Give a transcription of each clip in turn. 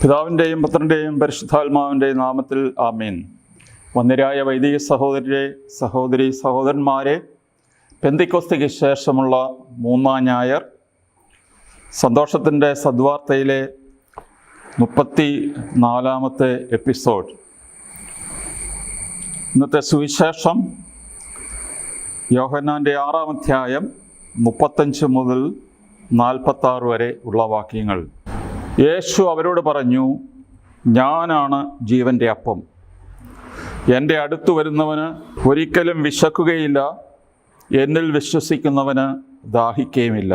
പിതാവിൻ്റെയും പുത്രൻ്റെയും പരിശുദ്ധാത്മാവിൻ്റെയും നാമത്തിൽ ആമേൻ. വന്ദ്യരായ വൈദിക സഹോദരന്മാരെ, പെന്തിക്കോസ്തിക്ക് ശേഷമുള്ള മൂന്നാം ഞായർ സന്തോഷത്തിൻ്റെ സദ്വാർത്തയിലെ 34-ാമത്തെ എപ്പിസോഡ്. ഇന്നത്തെ സുവിശേഷം യോഹന്നാൻ്റെ 6-ാം അധ്യായം 35 മുതൽ 46 വരെ ഉള്ള വാക്യങ്ങൾ. യേശു അവരോട് പറഞ്ഞു, ഞാനാണ് ജീവൻ്റെ അപ്പം. എൻ്റെ അടുത്ത് വരുന്നവന് ഒരിക്കലും വിശക്കുകയില്ല, എന്നിൽ വിശ്വസിക്കുന്നവന് ദാഹിക്കുകയുമില്ല.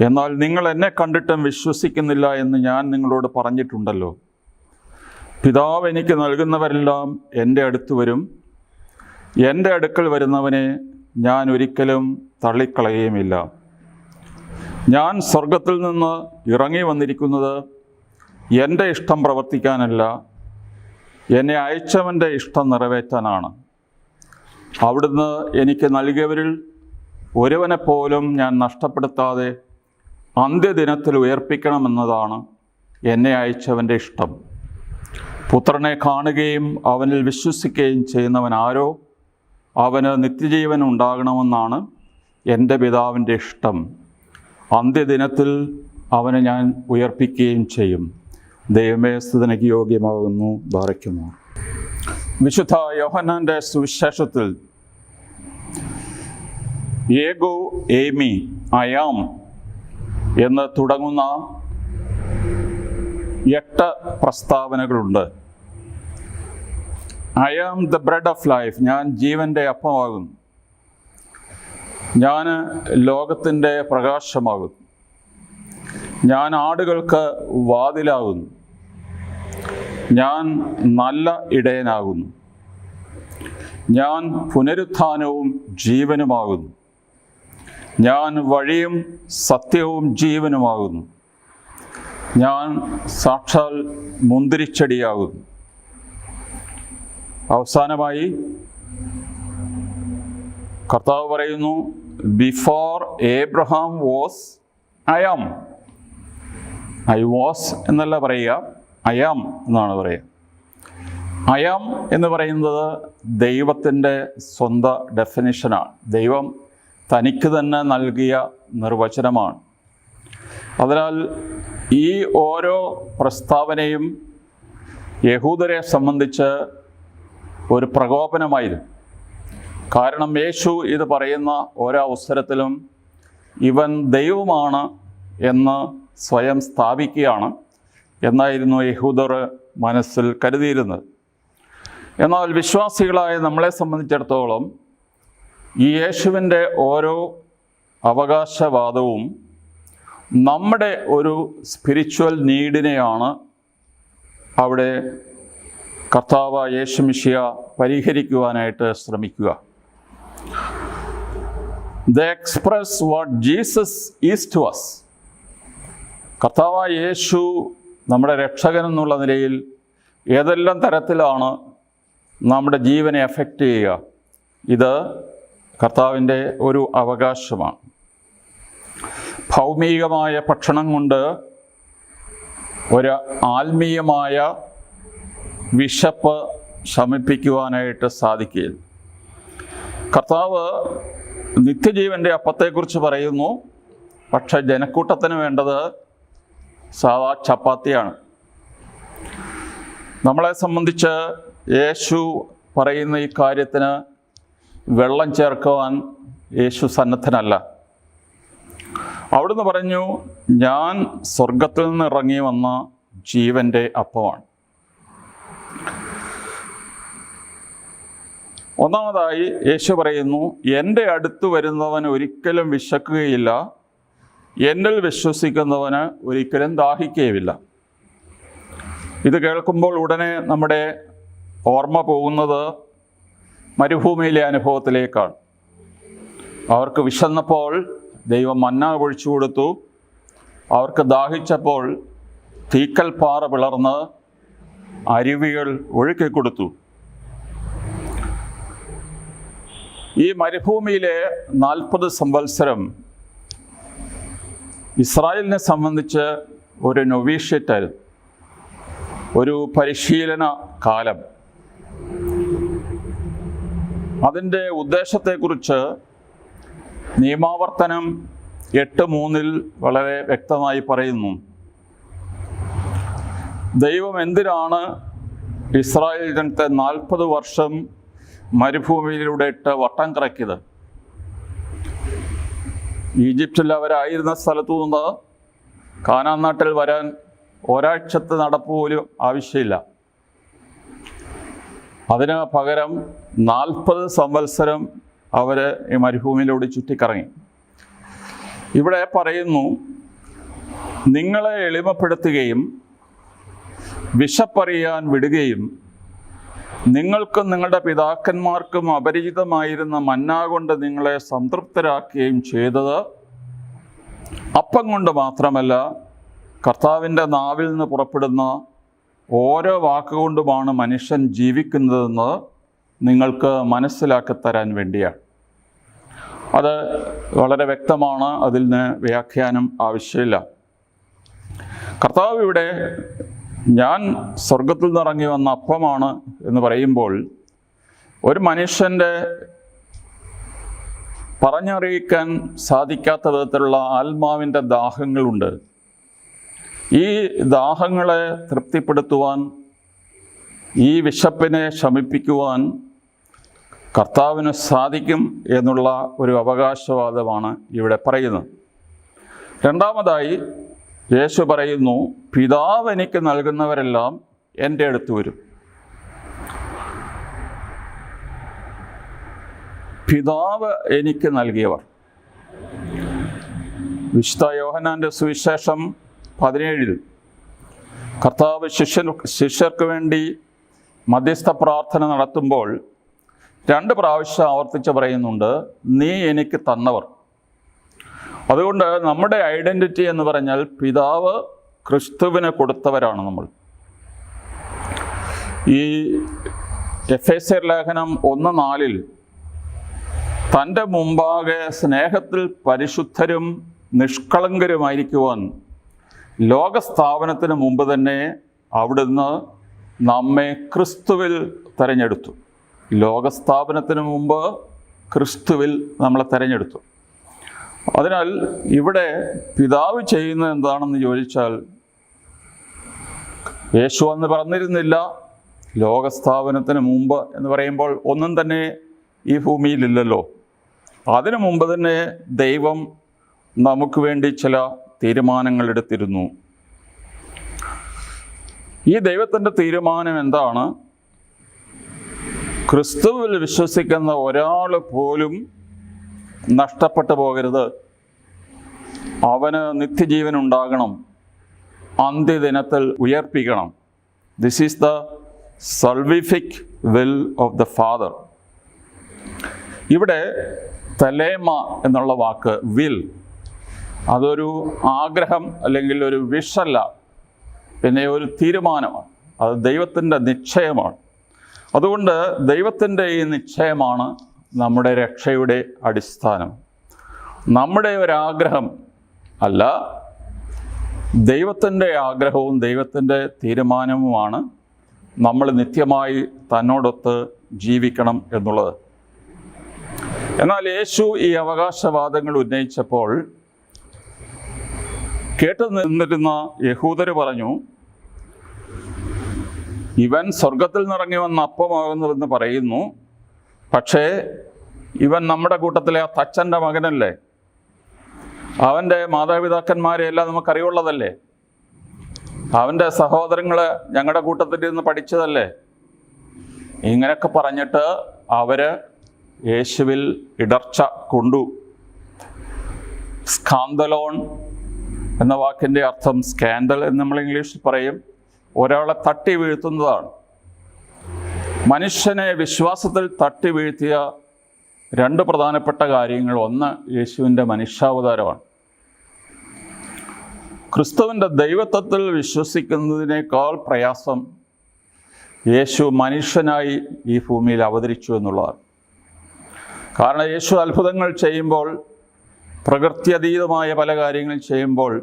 എന്നാൽ നിങ്ങൾ എന്നെ കണ്ടിട്ടും വിശ്വസിക്കുന്നില്ല എന്ന് ഞാൻ നിങ്ങളോട് പറഞ്ഞിട്ടുണ്ടല്ലോ. പിതാവ് എനിക്ക് നൽകുന്നവരെല്ലാം എൻ്റെ അടുത്ത് വരും. എൻ്റെ അടുക്കൽ വരുന്നവനെ ഞാൻ ഒരിക്കലും തള്ളിക്കളയുകയുമില്ല. ഞാൻ സ്വർഗത്തിൽ നിന്ന് ഇറങ്ങി വന്നിരിക്കുന്നത് എൻ്റെ ഇഷ്ടം പ്രവർത്തിക്കാനല്ല, എന്നെ അയച്ചവൻ്റെ ഇഷ്ടം നിറവേറ്റാനാണ്. അവിടുന്ന് എനിക്ക് നൽകിയവരിൽ ഒരുവനെപ്പോലും ഞാൻ നഷ്ടപ്പെടുത്താതെ അന്ത്യദിനത്തിൽ ഉയർപ്പിക്കണമെന്നതാണ് എന്നെ അയച്ചവൻ്റെ ഇഷ്ടം. പുത്രനെ കാണുകയും അവനിൽ വിശ്വസിക്കുകയും ചെയ്യുന്നവൻ ആരോ അവന് നിത്യജീവൻ ഉണ്ടാകണമെന്നാണ് എൻ്റെ പിതാവിൻ്റെ ഇഷ്ടം. അന്ത്യദിനത്തിൽ അവനെ ഞാൻ ഉയർപ്പിക്കുകയും ചെയ്യും. ദൈവമേ, സ്തുതിക്ക് യോഗ്യമാകുന്നു. ബാറയ്ക്കുമോ. വിശുദ്ധ യോഹന്നാൻ്റെ സുവിശേഷത്തിൽ ഏഗോ ഏമി അയാം എന്ന് തുടങ്ങുന്ന 8 പ്രസ്താവനകളുണ്ട്. I am the bread of life, ഞാൻ ജീവൻ്റെ അപ്പമാകുന്നു. ഞാൻ ലോകത്തിൻ്റെ പ്രകാശമാകുന്നു. ഞാൻ ആടുകൾക്ക് വാതിലാകുന്നു. ഞാൻ നല്ല ഇടയനാകുന്നു. ഞാൻ പുനരുത്ഥാനവും ജീവനുമാകുന്നു. ഞാൻ വഴിയും സത്യവും ജീവനുമാകുന്നു. ഞാൻ സാക്ഷാൽ മുന്തിരിച്ചെടിയാകുന്നു. അവസാനമായി കർത്താവ് പറയുന്നു, before Abraham was I am. I was എന്നല്ല പറയുക, ഐ ആം എന്നാണ് പറയുക. ഐ ആം എന്ന് പറയുന്നത് ദൈവത്തിൻ്റെ സ്വന്തം ഡെഫിനിഷനാണ്. ദൈവം തനിക്ക് തന്നെ നൽകിയ നിർവചനമാണ്. അതിനാൽ ഈ ഓരോ പ്രസ്താവനയും യഹൂദരെ സംബന്ധിച്ച് ഒരു പ്രകോപനമായിരുന്നു. കാരണം യേശു ഇത് പറയുന്ന ഓരോ അവസരത്തിലും ഇവൻ ദൈവമാണ് എന്ന് സ്വയം സ്ഥാപിക്കുകയാണ് എന്നായിരുന്നു യഹൂദർ മനസ്സിൽ കരുതിയിരുന്നത്. എന്നാൽ വിശ്വാസികളായ നമ്മളെ സംബന്ധിച്ചിടത്തോളം ഈ യേശുവിൻ്റെ ഓരോ അവകാശവാദവും നമ്മുടെ ഒരു സ്പിരിച്വൽ നീഡിനെയാണ് അവിടെ കർത്താവ് യേശു മിശിഹ പരിഹരിക്കുവാനായിട്ട് ശ്രമിക്കുക. They express what Jesus is to us. കർത്താവായ യേശു നമ്മുടെ രക്ഷകൻ എന്നുള്ള നിലയിൽ ഏതെല്ലാം തരത്തിലാണ് നമ്മുടെ ജീവനെ എഫക്റ്റ് ചെയ്യുക, ഇത് കർത്താവിൻ്റെ ഒരു അവകാശമാണ്. ഭൗമികമായ ഭക്ഷണം കൊണ്ട് ഒരു ആത്മീയമായ വിശപ്പ് ശമിപ്പിക്കുവാനായിട്ട് സാധിക്കുകയില്ല. കർത്താവ് നിത്യജീവൻ്റെ അപ്പത്തെക്കുറിച്ച് പറയുന്നു. പക്ഷെ ജനക്കൂട്ടത്തിന് വേണ്ടത് സാധാ ചപ്പാത്തിയാണ്. നമ്മളെ സംബന്ധിച്ച് യേശു പറയുന്ന ഈ കാര്യത്തിന് വെള്ളം ചേർക്കുവാൻ യേശു സന്നദ്ധനല്ല. അവിടുന്ന് പറഞ്ഞു, ഞാൻ സ്വർഗത്തിൽ നിന്ന് ഇറങ്ങി വന്ന ജീവൻ്റെ അപ്പമാണ്. ഒന്നാമതായി യേശു പറയുന്നു, എൻ്റെ അടുത്ത് വരുന്നവൻ ഒരിക്കലും വിശക്കുകയില്ല, എന്നിൽ വിശ്വസിക്കുന്നവന് ഒരിക്കലും ദാഹിക്കുകയുമില്ല. ഇത് കേൾക്കുമ്പോൾ ഉടനെ നമ്മുടെ ഓർമ്മ പോകുന്നത് മരുഭൂമിയിലെ അനുഭവത്തിലേക്കാണ്. അവർക്ക് വിശന്നപ്പോൾ ദൈവം മന്ന ഒഴിച്ചു കൊടുത്തു. അവർക്ക് ദാഹിച്ചപ്പോൾ തീക്കൽ പാറ പിളർന്ന് അരുവികൾ ഒഴുക്കിക്കൊടുത്തു. ഈ മരുഭൂമിയിലെ 40 സംവത്സരം ഇസ്രായേലിനെ സംബന്ധിച്ച് ഒരു നൊവീഷ്യറ്റായിരുന്നു. ഒരു പരിശീലന കാലം. അതിൻ്റെ ഉദ്ദേശത്തെക്കുറിച്ച് നിയമാവർത്തനം 8:3 വളരെ വ്യക്തമായി പറയുന്നു. ദൈവം എന്തിനാണ് ഇസ്രായേൽ ജനത്തെ 40 വർഷം മരുഭൂമിയിലൂടെ ഇട്ട് വട്ടം കറക്കിയത്? ഈജിപ്തിൽ അവരായിരുന്ന സ്ഥലത്തു നിന്ന് കാനാൻ നാട്ടിൽ വരാൻ ഒരാഴ്ചത്തെ നടപ്പ് പോലും ആവശ്യമില്ല. അതിന് പകരം 40 സംവത്സരം അവർ ഈ മരുഭൂമിയിലൂടെ ചുറ്റിക്കറങ്ങി. ഇവിടെ പറയുന്നു, നിങ്ങളെ എളിമപ്പെടുത്തുകയും വിശപ്പറിയാൻ വിടുകയും നിങ്ങൾക്കും നിങ്ങളുടെ പിതാക്കന്മാർക്കും അപരിചിതമായിരുന്ന മന്ന കൊണ്ട് നിങ്ങളെ സംതൃപ്തരാക്കുകയും ചെയ്തത് അപ്പം കൊണ്ട് മാത്രമല്ല, കർത്താവിൻ്റെ നാവിൽ നിന്ന് പുറപ്പെടുന്ന ഓരോ വാക്കുകൊണ്ടുമാണ് മനുഷ്യൻ ജീവിക്കുന്നതെന്ന് നിങ്ങൾക്ക് മനസ്സിലാക്കി തരാൻ വേണ്ടിയാണ്. അത് വളരെ വ്യക്തമാണ്, അതിൽ നിന്ന് വ്യാഖ്യാനം ആവശ്യമില്ല. കർത്താവ് ഇവിടെ ഞാൻ സ്വർഗത്തിൽ നിന്നിറങ്ങി വന്ന അപ്പമാണ് എന്ന് പറയുമ്പോൾ ഒരു മനുഷ്യൻ്റെ പറഞ്ഞറിയിക്കാൻ സാധിക്കാത്ത വിധത്തിലുള്ള ആത്മാവിൻ്റെ ദാഹങ്ങളുണ്ട്. ഈ ദാഹങ്ങളെ തൃപ്തിപ്പെടുത്തുവാൻ, ഈ വിശപ്പിനെ ശമിപ്പിക്കുവാൻ കർത്താവിന് സാധിക്കും എന്നുള്ള ഒരു അവകാശവാദമാണ് ഇവിടെ പറയുന്നത്. രണ്ടാമതായി യേശു പറയുന്നു, പിതാവ് എനിക്ക് നൽകുന്നവരെല്ലാം എൻ്റെ അടുത്ത് വരും. പിതാവ് എനിക്ക് നൽകിയവർ. വിശുദ്ധ യോഹന്നാൻ്റെ സുവിശേഷം 17 കർത്താവ് ശിഷ്യർക്ക് വേണ്ടി മധ്യസ്ഥ പ്രാർത്ഥന നടത്തുമ്പോൾ 2 പ്രാവശ്യം ആവർത്തിച്ച് പറയുന്നുണ്ട്, നീ എനിക്ക് തന്നവർ. അതുകൊണ്ട് നമ്മുടെ ഐഡൻറ്റിറ്റി എന്ന് പറഞ്ഞാൽ പിതാവ് ക്രിസ്തുവിനെ കൊടുത്തവരാണ് നമ്മൾ. ഈ എഫേസ്യർ ലേഖനം 1:4 തൻ്റെ മുമ്പാകെ സ്നേഹത്തിൽ പരിശുദ്ധരും നിഷ്കളങ്കരുമായിരിക്കുവാൻ ലോകസ്ഥാപനത്തിന് മുമ്പ് തന്നെ അവിടുന്ന് നമ്മെ ക്രിസ്തുവിൽ തിരഞ്ഞെടുത്തു. ലോകസ്ഥാപനത്തിന് മുമ്പ് ക്രിസ്തുവിൽ നമ്മളെ തിരഞ്ഞെടുത്തു. അതിനാൽ ഇവിടെ പിതാവ് ചെയ്യുന്നത് എന്താണെന്ന് ചോദിച്ചാൽ, യേശു അന്ന് പറഞ്ഞിരുന്നില്ല ലോകസ്ഥാപനത്തിന് മുമ്പ് എന്ന് പറയുമ്പോൾ ഒന്നും തന്നെ ഈ ഭൂമിയിലില്ലല്ലോ. അതിനു മുമ്പ് തന്നെ ദൈവം നമുക്ക് വേണ്ടി ചില തീരുമാനങ്ങൾ എടുത്തിരുന്നു. ഈ ദൈവത്തിൻ്റെ തീരുമാനം എന്താണ്? ക്രിസ്തുവിൽ വിശ്വസിക്കുന്ന ഒരാൾ പോലും നഷ്ടപ്പെട്ടു പോകരുത്. അവന് നിത്യജീവൻ ഉണ്ടാകണം, അന്ത്യദിനത്തിൽ ഉയർപ്പിക്കണം. This is the salvific will of the father. ഇവിടെ തലേമ എന്നുള്ള വാക്ക് വിൽ, അതൊരു ആഗ്രഹം അല്ലെങ്കിൽ ഒരു വിഷല്ല, പിന്നെ ഒരു തീരുമാനമാണ്. അത് ദൈവത്തിൻ്റെ നിശ്ചയമാണ്. അതുകൊണ്ട് ദൈവത്തിൻ്റെ ഈ നിശ്ചയമാണ് നമ്മുടെ രക്ഷയുടെ അടിസ്ഥാനം. നമ്മുടെ ഒരാഗ്രഹം അല്ല, ദൈവത്തിൻ്റെ ആഗ്രഹവും ദൈവത്തിൻ്റെ തീരുമാനവുമാണ് നമ്മൾ നിത്യമായി തന്നോടൊത്ത് ജീവിക്കണം എന്നുള്ളത്. എന്നാൽ യേശു ഈ അവകാശവാദങ്ങൾ ഉന്നയിച്ചപ്പോൾ കേട്ടു നിന്നിരുന്ന യഹൂദർ പറഞ്ഞു, ഇവൻ സ്വർഗത്തിൽ നിന്നിറങ്ങി വന്ന അപ്പമാകുന്നുവെന്ന് പറയുന്നു, പക്ഷേ ഇവൻ നമ്മുടെ കൂട്ടത്തിലെ ആ തച്ചൻ്റെ മകനല്ലേ, അവൻ്റെ മാതാപിതാക്കന്മാരെയെല്ലാം നമുക്കറിവുള്ളതല്ലേ, അവൻ്റെ സഹോദരങ്ങൾ ഞങ്ങളുടെ കൂട്ടത്തിൽ നിന്ന് പഠിച്ചതല്ലേ. ഇങ്ങനെയൊക്കെ പറഞ്ഞിട്ട് അവർ യേശുവിൽ ഇടർച്ച കൊണ്ടു. സ്കാന്തലോൺ എന്ന വാക്കിൻ്റെ അർത്ഥം സ്കാൻഡൽ എന്ന് നമ്മൾ ഇംഗ്ലീഷിൽ പറയും, ഒരാളെ തട്ടി വീഴ്ത്തുന്നതാണ്. മനുഷ്യനെ വിശ്വാസത്തിൽ തട്ടി വീഴ്ത്തിയ 2 പ്രധാനപ്പെട്ട കാര്യങ്ങൾ. ഒന്ന്, യേശുവിൻ്റെ മനുഷ്യാവതാരമാണ്. ക്രിസ്തുവിൻ്റെ ദൈവത്വത്തിൽ വിശ്വസിക്കുന്നതിനേക്കാൾ പ്രയാസം യേശു മനുഷ്യനായി ഈ ഭൂമിയിൽ അവതരിച്ചു എന്നുള്ളതാണ്. കാരണം യേശു അത്ഭുതങ്ങൾ ചെയ്യുമ്പോൾ, പ്രകൃത്യതീതമായ പല കാര്യങ്ങൾ ചെയ്യുമ്പോൾ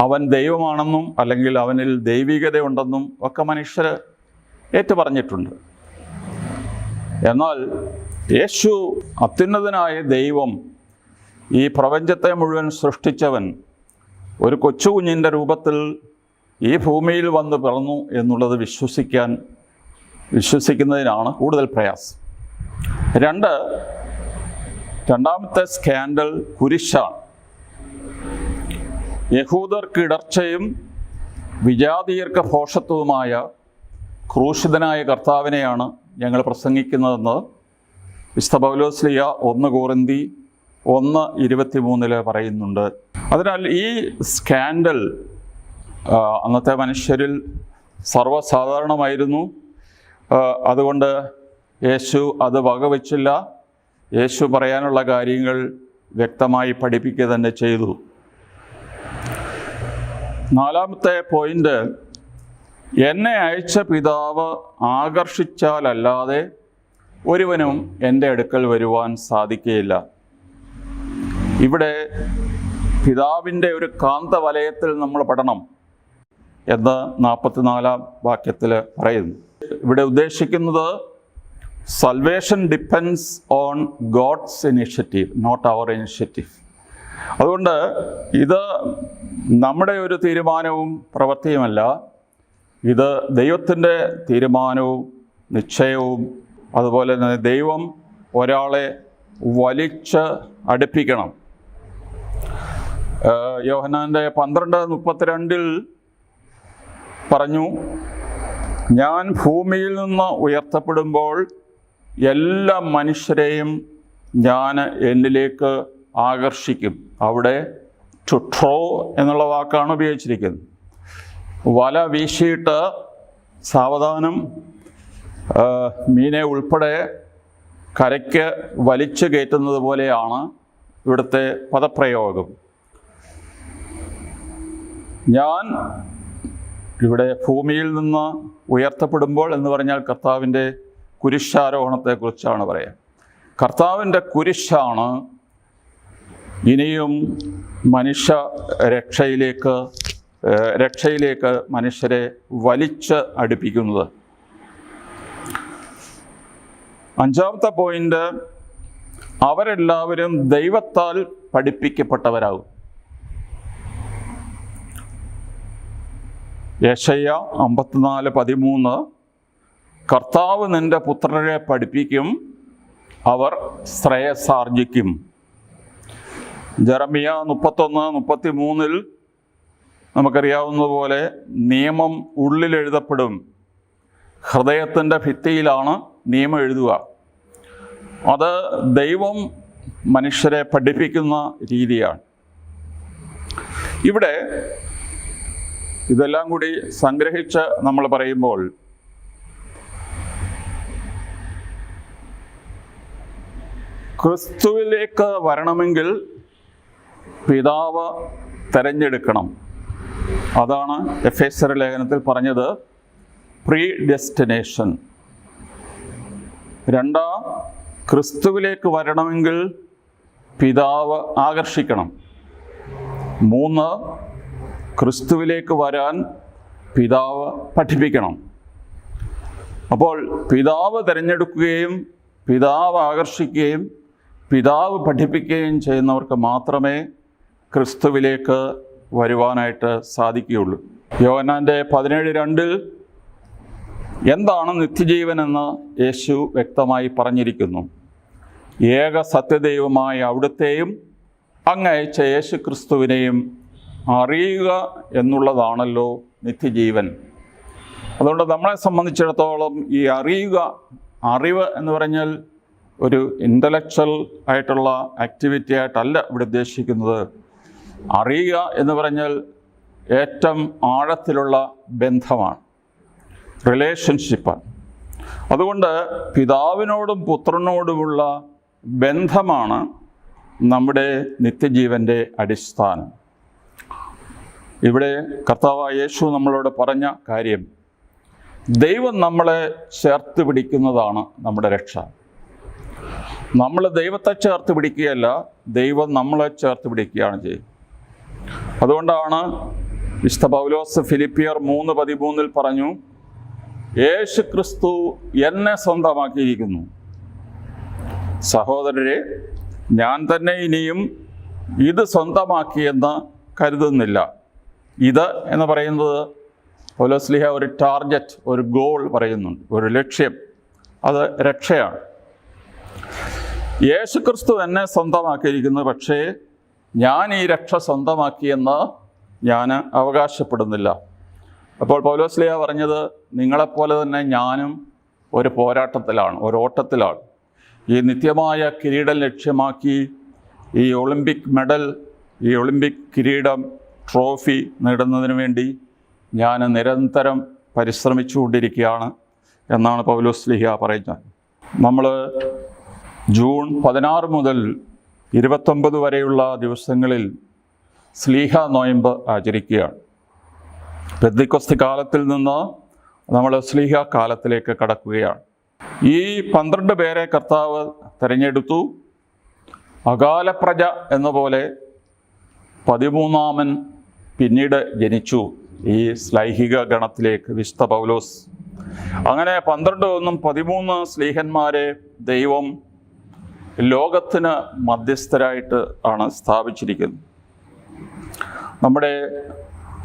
അവൻ ദൈവമാണെന്നും അല്ലെങ്കിൽ അവനിൽ ദൈവികതയുണ്ടെന്നും ഒക്കെ മനുഷ്യർ ഏറ്റുപറഞ്ഞിട്ടുണ്ട്. എന്നാൽ യേശു അത്യുന്നതനായ ദൈവം, ഈ പ്രപഞ്ചത്തെ മുഴുവൻ സൃഷ്ടിച്ചവൻ, ഒരു കൊച്ചുകുഞ്ഞിൻ്റെ രൂപത്തിൽ ഈ ഭൂമിയിൽ വന്ന് പിറന്നു എന്നുള്ളത് വിശ്വസിക്കുന്നതിനാണ് കൂടുതൽ പ്രയാസം. രണ്ടാമത്തെ സ്കാൻഡൽ കുരിശാണ്. യഹൂദർക്ക് ഇടർച്ചയും വിജാതീയർക്ക് ഭോഷത്വവുമായ ക്രൂശിതനായ കർത്താവിനെയാണ് ഞങ്ങൾ പ്രസംഗിക്കുന്നതെന്ന് വിശുദ്ധ പൗലോസ്ലീഹ 1 കൊരിന്തി 1:23 പറയുന്നുണ്ട്. അതിനാൽ ഈ സ്കാൻഡൽ അന്നത്തെ മനുഷ്യരിൽ സർവ്വസാധാരണമായിരുന്നു. അതുകൊണ്ട് യേശു അത് വകവച്ചില്ല. യേശു പറയാനുള്ള കാര്യങ്ങൾ വ്യക്തമായി പഠിപ്പിക്കുക തന്നെ ചെയ്തു. 4-ാമത്തെ പോയിന്റ്, എന്നെ അയച്ച പിതാവ് ആകർഷിച്ചാലല്ലാതെ ഒരുവനും എൻ്റെ അടുക്കൽ വരുവാൻ സാധിക്കുകയില്ല. ഇവിടെ പിതാവിൻ്റെ ഒരു കാന്തവലയത്തിൽ നമ്മൾ പെടണം എന്ന് 44-ാം വാക്യത്തിൽ പറയുന്നു. ഇവിടെ ഉദ്ദേശിക്കുന്നത് salvation depends on God's initiative, not our initiative. അതുകൊണ്ട് ഇത് നമ്മുടെ ഒരു തീരുമാനവും പ്രവൃത്തിയുമല്ല, ഇത് ദൈവത്തിൻ്റെ തീരുമാനവും നിശ്ചയവും. അതുപോലെ തന്നെ ദൈവം ഒരാളെ വലിച്ച് അടുപ്പിക്കണം. യോഹന്നാൻ്റെ 12:32 പറഞ്ഞു, ഞാൻ ഭൂമിയിൽ നിന്ന് ഉയർത്തപ്പെടുമ്പോൾ എല്ലാ മനുഷ്യരെയും ഞാൻ എന്നിലേക്ക് ആകർഷിക്കും. അവിടെ ടു ട്രോ എന്നുള്ള വാക്കാണ് ഉപയോഗിച്ചിരിക്കുന്നത്. വല വീശിയിട്ട് സാവധാനം മീനെ ഉൾപ്പെടെ കരയ്ക്ക് വലിച്ചു കയറ്റുന്നത് പോലെയാണ് ഇവിടുത്തെ പദപ്രയോഗം. ഞാൻ ഇവിടെ ഭൂമിയിൽ നിന്ന് ഉയർത്തപ്പെടുമ്പോൾ എന്ന് പറഞ്ഞാൽ കർത്താവിൻ്റെ കുരിശാരോഹണത്തെക്കുറിച്ചാണ് പറയുക. കർത്താവിൻ്റെ കുരിശാണ് ഇനിയും മനുഷ്യ രക്ഷയിലേക്ക് മനുഷ്യരെ വലിച്ച് അടുപ്പിക്കുന്നത്. 5-ാമത്തെ പോയിന്റ്, അവരെല്ലാവരും ദൈവത്താൽ പഠിപ്പിക്കപ്പെട്ടവരാകും. യെശയ്യാ 54:13, കർത്താവ് നിന്റെ പുത്രരെ പഠിപ്പിക്കും, അവർ ശ്രേയസ്സാർജിക്കും. ജെറമ്യ 31:33 നമുക്കറിയാവുന്നതുപോലെ നിയമം ഉള്ളിലെഴുതപ്പെടും. ഹൃദയത്തിൻ്റെ ഭിത്തിയിലാണ് നിയമം എഴുതുക. അത് ദൈവം മനുഷ്യരെ പഠിപ്പിക്കുന്ന രീതിയാണ്. ഇവിടെ ഇതെല്ലാം കൂടി സംഗ്രഹിച്ച് നമ്മൾ പറയുമ്പോൾ ക്രിസ്തുവിലേക്ക് വരണമെങ്കിൽ പിതാവ് തിരഞ്ഞെടുക്കണം. അതാണ് എഫേസ്യർ ലേഖനത്തിൽ പറഞ്ഞത്, പ്രീ ഡെസ്റ്റിനേഷൻ. 2, ക്രിസ്തുവിലേക്ക് വരണമെങ്കിൽ പിതാവ് ആകർഷിക്കണം. 3, ക്രിസ്തുവിലേക്ക് വരാൻ പിതാവ് പഠിപ്പിക്കണം. അപ്പോൾ പിതാവ് തിരഞ്ഞെടുക്കുകയും പിതാവ് ആകർഷിക്കുകയും പിതാവ് പഠിപ്പിക്കുകയും ചെയ്യുന്നവർക്ക് മാത്രമേ ക്രിസ്തുവിലേക്ക് വരുവാനായിട്ട് സാധിക്കുകയുള്ളൂ. യോഹന്നാൻ്റെ 17:2 എന്താണ് നിത്യജീവനെന്ന് യേശു വ്യക്തമായി പറഞ്ഞിരിക്കുന്നു. ഏക സത്യദൈവമായ അവിടുത്തെയും അങ്ങയച്ച യേശു ക്രിസ്തുവിനെയും അറിയുക എന്നുള്ളതാണല്ലോ നിത്യജീവൻ. അതുകൊണ്ട് നമ്മളെ സംബന്ധിച്ചിടത്തോളം ഈ അറിവ് എന്ന് പറഞ്ഞാൽ ഒരു ഇൻ്റലക്ച്വൽ ആയിട്ടുള്ള ആക്ടിവിറ്റി ആയിട്ടല്ല ഇവിടെ ഉദ്ദേശിക്കുന്നത്. അറിയുക എന്ന് പറഞ്ഞാൽ ഏറ്റവും ആഴത്തിലുള്ള ബന്ധമാണ്, റിലേഷൻഷിപ്പാണ്. അതുകൊണ്ട് പിതാവിനോടും പുത്രനോടുമുള്ള ബന്ധമാണ് നമ്മുടെ നിത്യജീവൻ്റെ അടിസ്ഥാനം. ഇവിടെ കർത്താവായ യേശു നമ്മളോട് പറഞ്ഞ കാര്യം, ദൈവം നമ്മളെ ചേർത്ത് പിടിക്കുന്നതാണ് നമ്മുടെ രക്ഷ. നമ്മൾ ദൈവത്തെ ചേർത്ത് പിടിക്കുകയല്ല, ദൈവം നമ്മളെ ചേർത്ത് പിടിക്കുകയാണ് ചെയ്യുന്നത്. അതുകൊണ്ടാണ് വിശുദ്ധ പൗലോസ് ഫിലിപ്പിയർ 3:13 പറഞ്ഞു, യേശു ക്രിസ്തു എന്നെ സ്വന്തമാക്കിയിരിക്കുന്നു. സഹോദരരെ, ഞാൻ തന്നെ ഇനിയും ഇത് സ്വന്തമാക്കിയെന്ന് കരുതുന്നില്ല. ഇത് എന്ന് പറയുന്നത് പൗലോസ്ലീഹ ഒരു ടാർഗറ്റ്, ഒരു ഗോൾ പറയുന്നുണ്ട്, ഒരു ലക്ഷ്യം. അത് രക്ഷയാണ്. യേശു ക്രിസ്തു എന്നെ സ്വന്തമാക്കിയിരിക്കുന്നു, പക്ഷേ ഞാൻ ഈ രക്ഷ സ്വന്തമാക്കിയെന്ന് ഞാൻ അവകാശപ്പെടുന്നില്ല. അപ്പോൾ പൗലോസ്ലീഹ പറഞ്ഞത്, നിങ്ങളെപ്പോലെ തന്നെ ഞാനും ഒരു പോരാട്ടത്തിലാണ്, ഒരു ഓട്ടത്തിലാണ്. ഈ നിത്യമായ കിരീടം ലക്ഷ്യമാക്കി ഈ ഒളിമ്പിക് മെഡൽ, ഈ ഒളിമ്പിക് കിരീടം, ട്രോഫി നേടുന്നതിന് വേണ്ടി ഞാൻ നിരന്തരം പരിശ്രമിച്ചുകൊണ്ടിരിക്കുകയാണ് എന്നാണ് പൗലോസ്ലീഹ പറയുന്നത്. നമ്മൾ ജൂൺ 16 മുതൽ 29 വരെയുള്ള ദിവസങ്ങളിൽ സ്ലീഹ നോയമ്പ് ആചരിക്കുകയാണ്. പെന്തക്കോസ്ത് കാലത്തിൽ നിന്ന് നമ്മൾ സ്ലീഹ കാലത്തിലേക്ക് കടക്കുകയാണ്. ഈ 12 പേരെ കർത്താവ് തിരഞ്ഞെടുത്തു. അകാലപ്രജ എന്ന പോലെ 13ാമൻ പിന്നീട് ജനിച്ചു ഈ ശ്ലൈഹിക ഗണത്തിലേക്ക്, വിശുദ്ധ പൗലോസ്. അങ്ങനെ 12 13 സ്ലീഹന്മാരെ ദൈവം ലോകത്തിന് മധ്യസ്ഥരായിട്ട് ആണ് സ്ഥാപിച്ചിരിക്കുന്നത്. നമ്മുടെ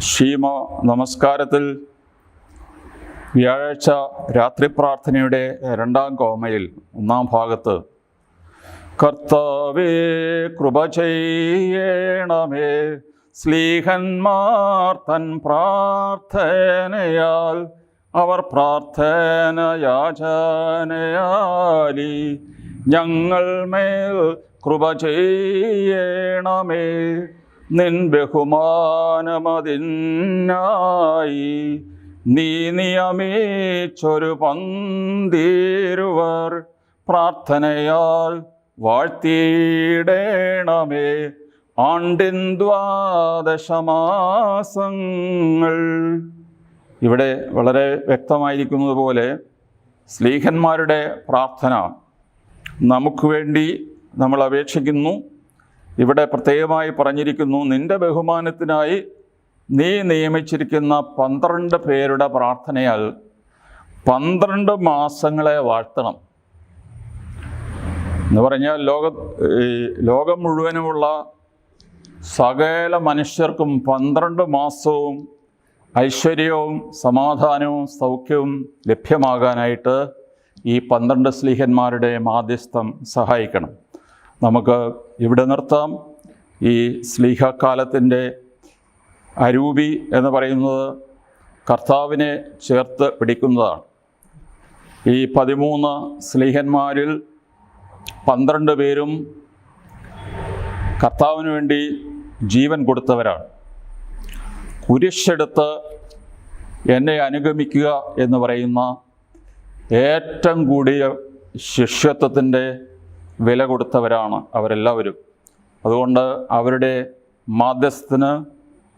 ക്ഷീമ നമസ്കാരത്തിൽ വ്യാഴാഴ്ച രാത്രി പ്രാർത്ഥനയുടെ 2ാം കോമയിൽ 1ാം ഭാഗത്ത്, കർത്താവേ കൃപ ചെയ്യണമേ, സ്ലീഹന്മാർ തൻ പ്രാർത്ഥനയാൽ അവർ പ്രാർത്ഥന യാചനയാലി ഞങ്ങൾ മേൽ കൃപ ചെയ്യണമേ, നിൻ ബഹുമാനമതിനായി നീ നിയമിച്ചൊരു പന്തിരുവർ പ്രാർത്ഥനയാൽ വാഴ്ത്തിയിടേണമേ. ആണ്ടിൻ 12 മാസങ്ങൾ. ഇവിടെ വളരെ വ്യക്തമായിരിക്കുന്നത് പോലെ സ്ലീഹന്മാരുടെ പ്രാർത്ഥന നമുക്ക് വേണ്ടി നമ്മൾ അപേക്ഷിക്കുന്നു. ഇവിടെ പ്രത്യേകമായി പറഞ്ഞിരിക്കുന്നു, നിന്റെ ബഹുമാനത്തിനായി നീ നിയമിച്ചിരിക്കുന്ന 12 പേരുടെ പ്രാർത്ഥനയാൽ 12 മാസങ്ങളെ വാഴ്ത്തണം എന്ന് പറഞ്ഞാൽ ലോകം മുഴുവനുമുള്ള സകല മനുഷ്യർക്കും 12 മാസവും ഐശ്വര്യവും സമാധാനവും സൗഖ്യവും ലഭ്യമാകാനായിട്ട് ഈ 12 സ്ലീഹന്മാരുടെ മാധ്യസ്ഥം സഹായിക്കണം. നമുക്ക് ഇവിടെ നിർത്താം. ഈ സ്ലീഹക്കാലത്തിൻ്റെ അരൂപി എന്ന് പറയുന്നത് കർത്താവിനെ ചേർത്ത് പിടിക്കുന്നതാണ്. ഈ 13 സ്ലീഹന്മാരിൽ 12 പേരും കർത്താവിന് വേണ്ടി ജീവൻ കൊടുത്തവരാണ്. കുരിശെടുത്ത് എന്നെ അനുഗമിക്കുക എന്ന് പറയുന്ന ഏറ്റവും കൂടിയ ശിഷ്യത്വത്തിൻ്റെ വില കൊടുത്തവരാണ് അവരെല്ലാവരും. അതുകൊണ്ട് അവരുടെ മാധ്യസ്ഥത്തിന്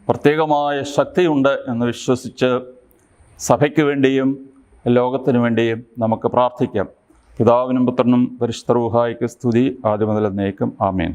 പ്രത്യേകമായ ശക്തിയുണ്ട് എന്ന് വിശ്വസിച്ച് സഭയ്ക്ക് വേണ്ടിയും ലോകത്തിനു വേണ്ടിയും നമുക്ക് പ്രാർത്ഥിക്കാം. പിതാവിനും പുത്രനും പരിശുദ്ധ റൂഹായിക്ക് സ്തുതി, ആദ്യം മുതൽ എന്നേക്കും. ആമേൻ.